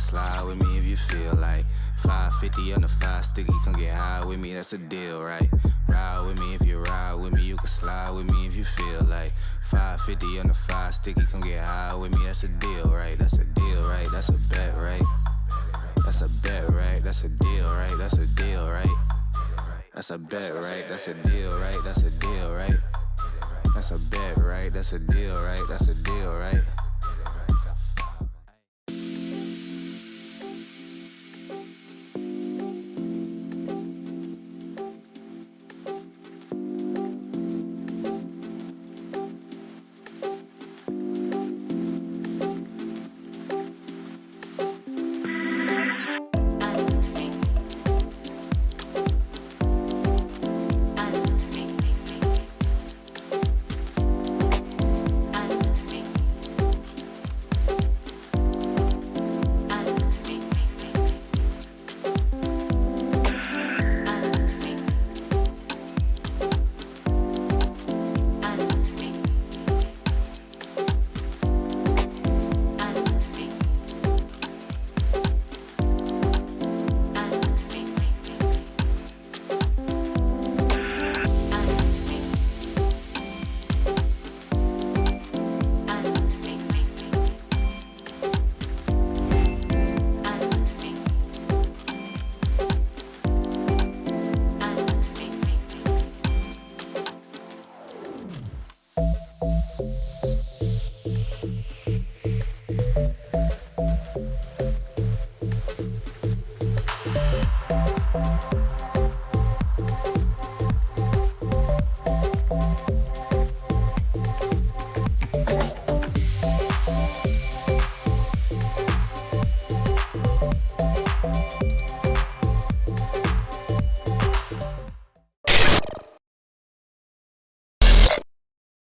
slide with me if you feel like 550 on the 5 sticky, come get high with me, that's a deal, right? Ride with me if you ride with me, you can slide with me if you feel like 550 on the 5 sticky, come get high with me, that's a deal, right? That's a deal, right? That's a bet, right? That's a bet, right? That's a deal, right? That's a deal, right? That's a bet, right? That's a deal, right? That's a deal, right? That's a bet, right? That's a deal, right? That's a deal, right?